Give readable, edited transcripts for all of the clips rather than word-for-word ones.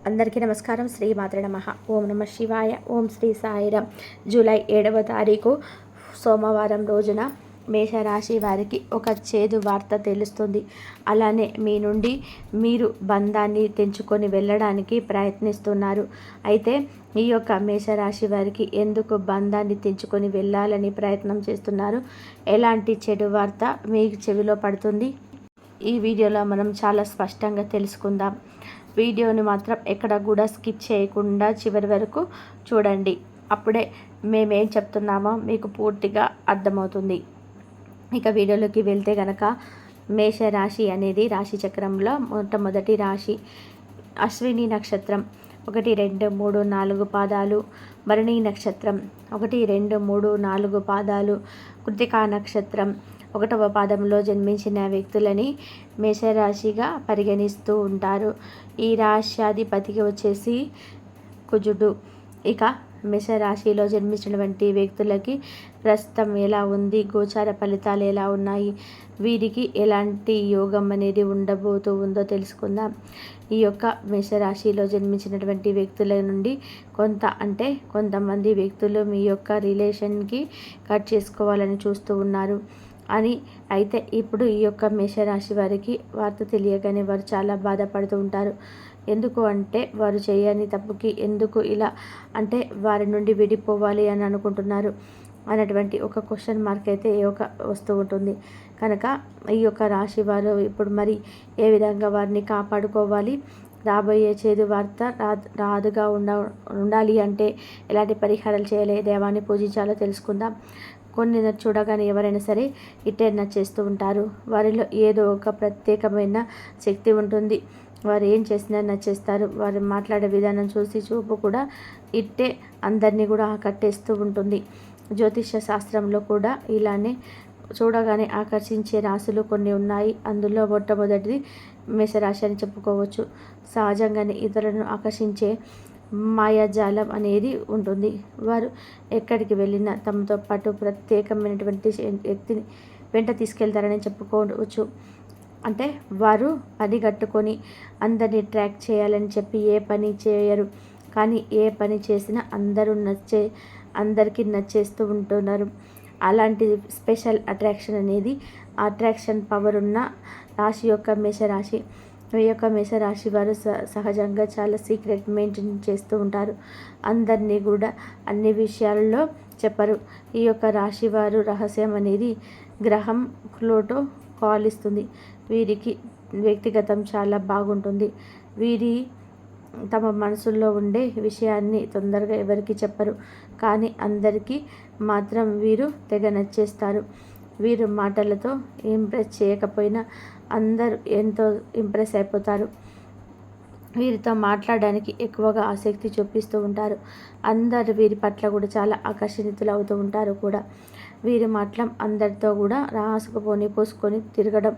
అందరికీ నమస్కారం. శ్రీ మాత్రే నమః. ఓం నమ శివాయ. ఓం శ్రీ సాయిరాం. జూలై 7వ తారీఖు సోమవారం రోజున మేషరాశి వారికి ఒక చేదు వార్త తెలుస్తుంది. అలానే మీ నుండి మీరు బంధాన్ని తెంచుకొని వెళ్ళడానికి ప్రయత్నిస్తున్నారు. అయితే ఈ యొక్క మేషరాశి వారికి ఎందుకు బంధాన్ని తెంచుకొని వెళ్ళాలని ప్రయత్నం చేస్తున్నారు, ఎలాంటి చెడు వార్త మీ చెవిలో పడుతుంది, ఈ వీడియోలో మనం చాలా స్పష్టంగా తెలుసుకుందాం. వీడియోని మాత్రం ఎక్కడ కూడా స్కిప్ చేయకుండా చివరి వరకు చూడండి. అప్పుడే మేమేం చెప్తున్నామో మీకు పూర్తిగా అర్థమవుతుంది. ఇక వీడియోలోకి వెళ్తే గనక, మేషరాశి అనేది రాశి చక్రంలో మొట్టమొదటి రాశి. అశ్విని నక్షత్రం 1, 2, 3, 4 పాదాలు, భరణి నక్షత్రం 1, 2, 3, 4 పాదాలు, కృతికా నక్షత్రం 1వ పాదంలో జన్మించిన వ్యక్తులని మేషరాశిగా పరిగణిస్తూ ఉంటారు. ఈ రాశ్యాధిపతికి వచ్చేసి కుజుడు. ఇక మేషరాశిలో జన్మించినటువంటి వ్యక్తులకి ప్రస్తుతం ఎలా ఉంది, గోచార ఫలితాలు ఎలా ఉన్నాయి, వీరికి ఎలాంటి యోగం అనేది ఉండబోతూ ఉందో తెలుసుకుందాం. ఈ యొక్క మేషరాశిలో జన్మించినటువంటి వ్యక్తుల నుండి కొంతమంది వ్యక్తులు మీ యొక్క రిలేషన్కి కట్ చేసుకోవాలని చూస్తూ ఉన్నారు అని. అయితే ఇప్పుడు ఈ యొక్క మేషరాశి వారికి వార్త తెలియగానే వారు చాలా బాధపడుతూ ఉంటారు. ఎందుకు అంటే, వారు చేయని తప్పుకి ఎందుకు ఇలా అంటే వారి నుండి విడిపోవాలి అని అనుకుంటున్నారు అన్నటువంటి ఒక క్వశ్చన్ మార్క్ అయితే వస్తూ ఉంటుంది. కనుక ఈ యొక్క రాశి వారు ఇప్పుడు మరి ఏ విధంగా వారిని కాపాడుకోవాలి, రాబోయే చేదు వార్త రాదుగా ఉండాలి అంటే ఎలాంటి పరిహారాలు చేయాలి, దేవాన్ని పూజించాలో తెలుసుకుందాం. కొన్ని చూడగానే ఎవరైనా సరే ఇట్టే నచ్చేస్తూ ఉంటారు. వారిలో ఏదో ఒక ప్రత్యేకమైన శక్తి ఉంటుంది. వారు ఏం చేసినా నచ్చేస్తారు. వారు మాట్లాడే విధానం చూపు కూడా ఇట్టే అందరినీ కూడా ఆకట్టేస్తూ ఉంటుంది. జ్యోతిష శాస్త్రంలో కూడా ఇలానే చూడగానే ఆకర్షించే రాశులు కొన్ని ఉన్నాయి. అందులో మొట్టమొదటిది మేషరాశి అని చెప్పుకోవచ్చు. సహజంగానే ఇతరులను ఆకర్షించే మాయాజాలం అనేది ఉంటుంది. వారు ఎక్కడికి వెళ్ళినా తమతో పాటు ప్రత్యేకమైనటువంటి వ్యక్తిని వెంట తీసుకెళ్తారని చెప్పుకోవచ్చు. అంటే వారు పని కట్టుకొని అందరినీ ట్రాక్ చేయాలని చెప్పి ఏ పని చేయరు. కానీ ఏ పని చేసినా అందరికీ నచ్చేస్తూ ఉంటున్నారు. అలాంటి స్పెషల్ అట్రాక్షన్ పవర్ ఉన్న రాశి యొక్క మేషరాశి. ఈ యొక్క మేషరాశి వారు సహజంగా చాలా సీక్రెట్ మెయింటైన్ చేస్తూ ఉంటారు. అందరినీ కూడా అన్ని విషయాల్లో చెప్పరు. ఈ యొక్క రాశి వారు రహస్యం అనేది గ్రహం ప్లూటో కాల్ ఇస్తుంది. వీరికి వ్యక్తిగతం చాలా బాగుంటుంది. వీరి తమ మనసుల్లో ఉండే విషయాన్ని తొందరగా ఎవరికి చెప్పరు. కానీ అందరికీ మాత్రం వీరు తెగ నచ్చేస్తారు. వీరు మాటలతో ఇంప్రెస్ చేయకపోయినా అందరూ ఎంతో ఇంప్రెస్ అయిపోతారు. వీరితో మాట్లాడడానికి ఎక్కువగా ఆసక్తి చూపిస్తూ ఉంటారు. అందరు వీరి పట్ల కూడా చాలా ఆకర్షితులు అవుతూ ఉంటారు కూడా. వీరి మాటలం అందరితో కూడా పోసుకొని తిరగడం.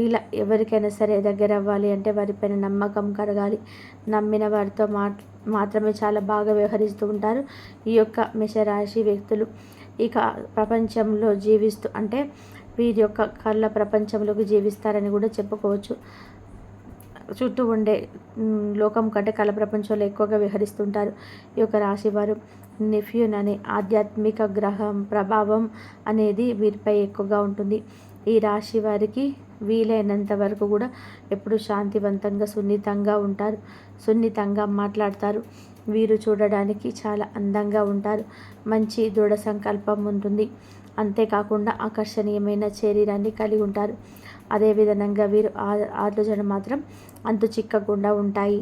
ఇలా ఎవరికైనా సరే దగ్గర అవ్వాలి అంటే వారిపైన నమ్మకం కలగాలి. నమ్మిన వారితో మాత్రమే చాలా బాగా వ్యవహరిస్తూ ఉంటారు ఈ యొక్క మేషరాశి వ్యక్తులు. ఇక ప్రపంచంలో జీవిస్తూ అంటే వీరి యొక్క కళ్ళ ప్రపంచంలోకి జీవిస్తారని కూడా చెప్పుకోవచ్చు. చుట్టూ ఉండే లోకం కంటే కళ ప్రపంచంలో ఎక్కువగా విహరిస్తుంటారు ఈ యొక్క రాశి వారు. నెఫ్యూన్ అనే ఆధ్యాత్మిక గ్రహం ప్రభావం అనేది వీరిపై ఎక్కువగా ఉంటుంది. ఈ రాశి వారికి వీలైనంత వరకు కూడా ఎప్పుడు శాంతివంతంగా సున్నితంగా ఉంటారు. సున్నితంగా మాట్లాడతారు. వీరు చూడడానికి చాలా అందంగా ఉంటారు. మంచి దృఢ సంకల్పం ఉంటుంది. అంతేకాకుండా ఆకర్షణీయమైన శరీరాన్ని కలిగి ఉంటారు. అదేవిధంగా వీరు ఆలోచన మాత్రం అంతు చిక్కకుండా ఉంటాయి.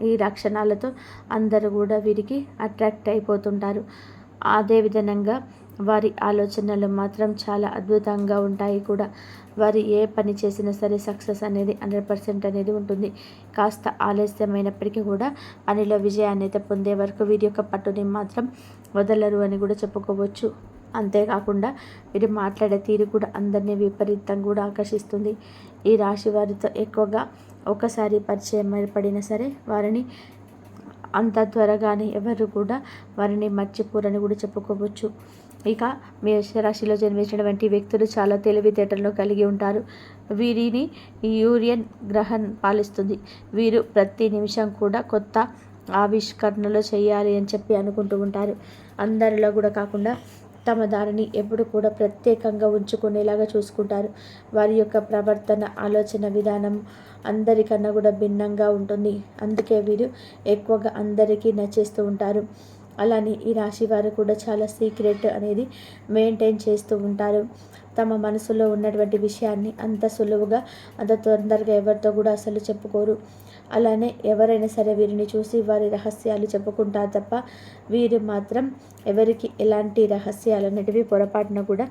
ఈ లక్షణాలతో అందరూ కూడా వీరికి అట్రాక్ట్ అయిపోతుంటారు. అదేవిధంగా వారి ఆలోచనలు మాత్రం చాలా అద్భుతంగా ఉంటాయి కూడా. వారు ఏ పని చేసినా సరే సక్సెస్ అనేది 100% అనేది ఉంటుంది. కాస్త ఆలస్యమైనప్పటికీ కూడా పనిలో విజయాన్ని అయితే పొందే వరకు వీరి యొక్క పట్టుని మాత్రం వదలరు అని కూడా చెప్పుకోవచ్చు. అంతేకాకుండా వీరు మాట్లాడే తీరు కూడా అందరినీ విపరీతంగా కూడా ఆకర్షిస్తుంది. ఈ రాశి వారితో ఎక్కువగా ఒకసారి పరిచయం ఏర్పడినా సరే వారిని అంత త్వరగానే ఎవరు కూడా వారిని మర్చిపోరని కూడా చెప్పుకోవచ్చు. ఇక మేషరాశిలో జన్మించినటువంటి వ్యక్తులు చాలా తెలివితేటలను కలిగి ఉంటారు. వీరిని యూరియన్ గ్రహం పాలిస్తుంది. వీరు ప్రతి నిమిషం కూడా కొత్త ఆవిష్కరణలు చేయాలి అని చెప్పి అనుకుంటూ ఉంటారు. అందరిలో కూడా కాకుండా తమ దారిని ఎప్పుడు కూడా ప్రత్యేకంగా ఉంచుకునేలాగా చూసుకుంటారు. వారి యొక్క ప్రవర్తన, ఆలోచన విధానం అందరికన్నా కూడా భిన్నంగా ఉంటుంది. అందుకే వీరు ఎక్కువగా అందరికీ నచ్చేస్తూ ఉంటారు. అలానే ఈ రాశి వారు కూడా చాలా సీక్రెట్ అనేది మెయింటైన్ చేస్తూ ఉంటారు. తమ మనసులో ఉన్నటువంటి విషయాన్ని అంత సులువుగా అంత తొందరగా ఎవరితో కూడా అసలు చెప్పుకోరు. అలానే ఎవరైనా సరే వీరిని చూసి వారి రహస్యాలు చెప్పుకుంటారు తప్ప వీరు మాత్రం ఎవరికి ఎలాంటి రహస్యాలు అనేటివి పొరపాటున కూడా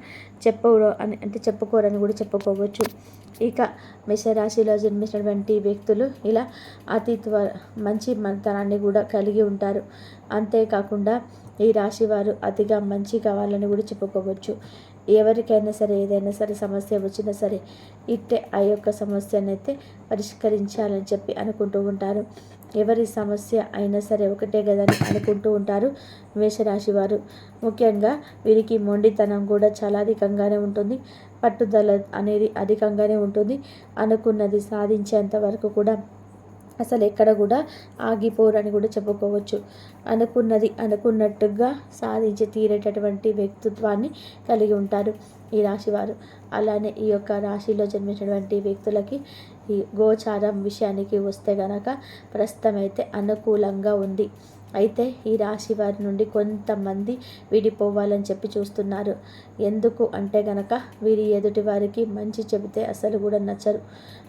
చెప్పుకోరని కూడా చెప్పుకోవచ్చు. ఇక మేషరాశిలో జన్మించినటువంటి వ్యక్తులు ఇలా మంచి మనతనాన్ని కూడా కలిగి ఉంటారు. అంతేకాకుండా ఈ రాశి వారు అతిగా మంచి కావాలని కూడా చెప్పుకోవచ్చు. ఎవరికైనా సరే ఏదైనా సరే సమస్య వచ్చినా సరే ఇట్టే ఆ యొక్క సమస్యనైతే పరిష్కరించాలని చెప్పి అనుకుంటూ ఉంటారు. ఎవరి సమస్య అయినా సరే ఒకటే కదని అనుకుంటూ ఉంటారు మేషరాశి వారు. ముఖ్యంగా వీరికి మొండితనం కూడా చాలా అధికంగానే ఉంటుంది. పట్టుదల అనేది అధికంగానే ఉంటుంది. అనుకున్నది సాధించేంత వరకు కూడా అసలు ఎక్కడ కూడా ఆగిపోరని కూడా చెప్పుకోవచ్చు. అనుకున్నది అనుకున్నట్టుగా సాధించి తీరేటటువంటి వ్యక్తిత్వాన్ని కలిగి ఉంటారు ఈ రాశివారు. అలానే ఈ యొక్క రాశిలో జన్మించినటువంటి వ్యక్తులకి ఈ గోచారం విషయానికి వస్తే గనక ప్రస్తుతం అయితే అనుకూలంగా ఉంది. అయితే ఈ రాశి వారి నుండి కొంతమంది విడిపోవాలని చెప్పి చూస్తున్నారు. ఎందుకు అంటే గనక వీరి ఎదుటి వారికి మంచి చెబితే అసలు కూడా నచ్చరు.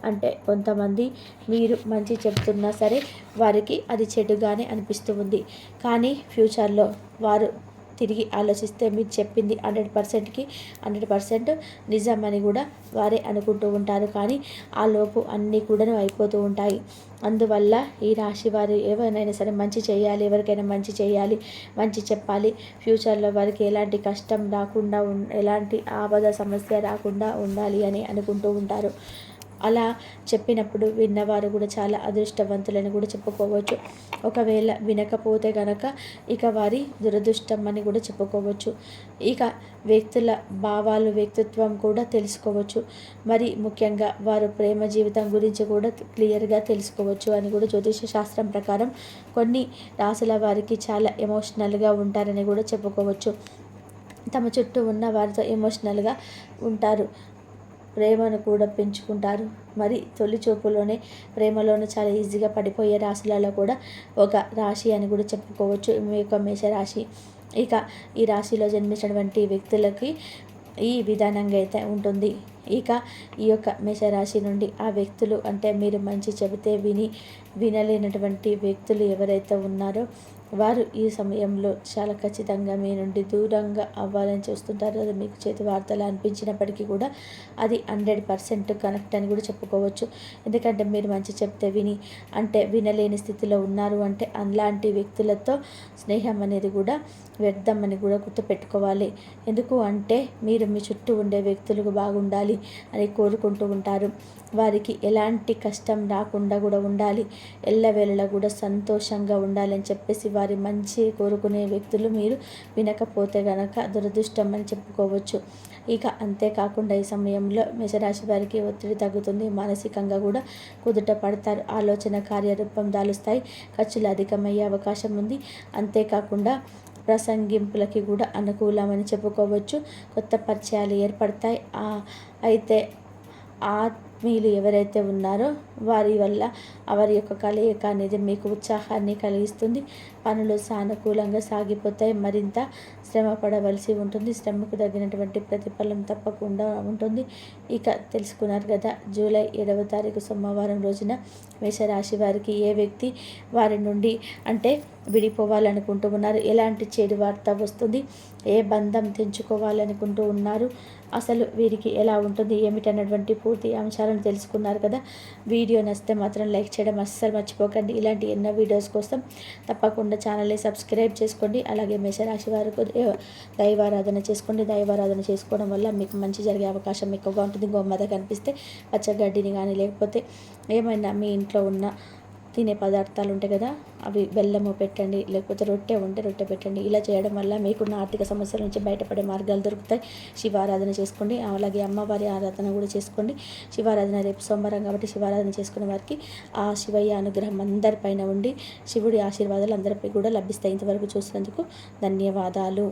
అంటే కొంతమంది మీరు మంచి చెబుతున్నా సరే వారికి అది చెడుగానే అనిపిస్తూ ఉంది. కానీ ఫ్యూచర్లో వారు తిరిగి ఆలోచిస్తే మీరు చెప్పింది 100%కి 100% నిజమని కూడా వారే అనుకుంటూ ఉంటారు. కానీ ఆ లోపు అన్నీ కూడా అయిపోతూ ఉంటాయి. అందువల్ల ఈ రాశి వారు ఎవరినైనా సరే మంచి చేయాలి, ఎవరికైనా మంచి చేయాలి, మంచి చెప్పాలి, ఫ్యూచర్లో వారికి ఎలాంటి కష్టం రాకుండా ఎలాంటి ఆపద సమస్య రాకుండా ఉండాలి అని అనుకుంటూ ఉంటారు. అలా చెప్పినప్పుడు విన్నవారు కూడా చాలా అదృష్టవంతులని కూడా చెప్పుకోవచ్చు. ఒకవేళ వినకపోతే గనక ఇక వారి దురదృష్టం అని కూడా చెప్పుకోవచ్చు. ఇక వ్యక్తుల భావాలు, వ్యక్తిత్వం కూడా తెలుసుకోవచ్చు. మరి ముఖ్యంగా వారు ప్రేమ జీవితం గురించి కూడా క్లియర్గా తెలుసుకోవచ్చు అని కూడా జ్యోతిష శాస్త్రం ప్రకారం కొన్ని రాశుల వారికి చాలా ఎమోషనల్గా ఉంటారని కూడా చెప్పుకోవచ్చు. తమ చుట్టూ ఉన్న వారితో ఎమోషనల్గా ఉంటారు, ప్రేమను కూడా పెంచుకుంటారు. మరి తొలి చూపులోనే ప్రేమలోనే చాలా ఈజీగా పడిపోయే రాశులలో కూడా ఒక రాశి అని కూడా చెప్పుకోవచ్చు మీ యొక్క మేషరాశి. ఇక ఈ రాశిలో జన్మించినటువంటి వ్యక్తులకి ఈ విధానంగా అయితే ఉంటుంది. ఇక ఈ యొక్క మేషరాశి నుండి ఆ వ్యక్తులు అంటే మీరు మంచి చెబితే వినలేనటువంటి వ్యక్తులు ఎవరైతే ఉన్నారో వారు ఈ సమయంలో చాలా ఖచ్చితంగా మీ నుండి దూరంగా అవ్వాలని చూస్తుంటారు. అది మీకు చేతి వార్తలు అనిపించినప్పటికీ కూడా అది 100% కనెక్ట్ అని కూడా చెప్పుకోవచ్చు. ఎందుకంటే మీరు మంచి చెప్తే వినలేని స్థితిలో ఉన్నారు అంటే అలాంటి వ్యక్తులతో స్నేహం అనేది కూడా వ్యర్థం అని కూడా గుర్తుపెట్టుకోవాలి. ఎందుకు అంటే మీరు మీ చుట్టూ ఉండే వ్యక్తులకు బాగుండాలి అని కోరుకుంటూ ఉంటారు. వారికి ఎలాంటి కష్టం రాకుండా కూడా ఉండాలి, ఎల్లవేళలా కూడా సంతోషంగా ఉండాలని చెప్పేసి వారి మంచి కోరుకునే వ్యక్తులు మీరు వినకపోతే గనక దురదృష్టం అని చెప్పుకోవచ్చు. ఇక అంతేకాకుండా ఈ సమయంలో మేషరాశి వారికి ఒత్తిడి తగ్గుతుంది. మానసికంగా కూడా కుదుట పడతారు. ఆలోచన కార్యరూపం దాలుస్తాయి. ఖర్చులు అధికమయ్యే అవకాశం ఉంది. అంతేకాకుండా ప్రసంగింపులకి కూడా అనుకూలమని చెప్పుకోవచ్చు. కొత్త పరిచయాలు ఏర్పడతాయి. అయితే ఆత్మీయులు ఎవరైతే ఉన్నారో వారి వల్ల వారి యొక్క కలయిక అనేది మీకు ఉత్సాహాన్ని కలిగిస్తుంది. పనులు సానుకూలంగా సాగిపోతాయి. మరింత శ్రమ పడవలసి ఉంటుంది. శ్రమకు తగినటువంటి ప్రతిఫలం తప్పకుండా ఉంటుంది. ఇక తెలుసుకున్నారు కదా, జూలై 7వ తారీఖు సోమవారం రోజున మేషరాశి వారికి ఏ వ్యక్తి వారి నుండి అంటే విడిపోవాలనుకుంటూ ఉన్నారు, ఎలాంటి చెడు వార్త వస్తుంది, ఏ బంధం తెంచుకోవాలనుకుంటూ ఉన్నారు, అసలు వీరికి ఎలా ఉంటుంది ఏమిటన్నటువంటి పూర్తి అంశాలను తెలుసుకున్నారు కదా. వీడియో నచ్చితే మాత్రం లైక్ చేయడం అస్సలు మర్చిపోకండి. ఇలాంటి ఎన్నో వీడియోస్ కోసం తప్పకుండా ఛానల్ని సబ్స్క్రైబ్ చేసుకోండి. అలాగే మేషరాశి వారికి దైవారాధన చేసుకోండి. దైవారాధన చేసుకోవడం వల్ల మీకు మంచి జరిగే అవకాశం ఎక్కువగా ఉంటుంది. గోమాత కనిపిస్తే పచ్చగడ్డిని కానీ లేకపోతే ఏమైనా మీ ఇంట్లో ఉన్న తినే పదార్థాలు ఉంటాయి కదా, అవి బెల్లము పెట్టండి, లేకపోతే రొట్టె ఉంటే రొట్టె పెట్టండి. ఇలా చేయడం వల్ల మీకున్న ఆర్థిక సమస్యల నుంచి బయటపడే మార్గాలు దొరుకుతాయి. శివారాధన చేసుకోండి, అలాగే అమ్మవారి ఆరాధన కూడా చేసుకోండి. శివారాధన రేపు సోమవారం కాబట్టి శివారాధన చేసుకునే వారికి ఆ శివయ్య అనుగ్రహం అందరిపైన ఉండి శివుడి ఆశీర్వాదాలు అందరిపై కూడా లభిస్తాయి. ఇంతవరకు చూసినందుకు ధన్యవాదాలు.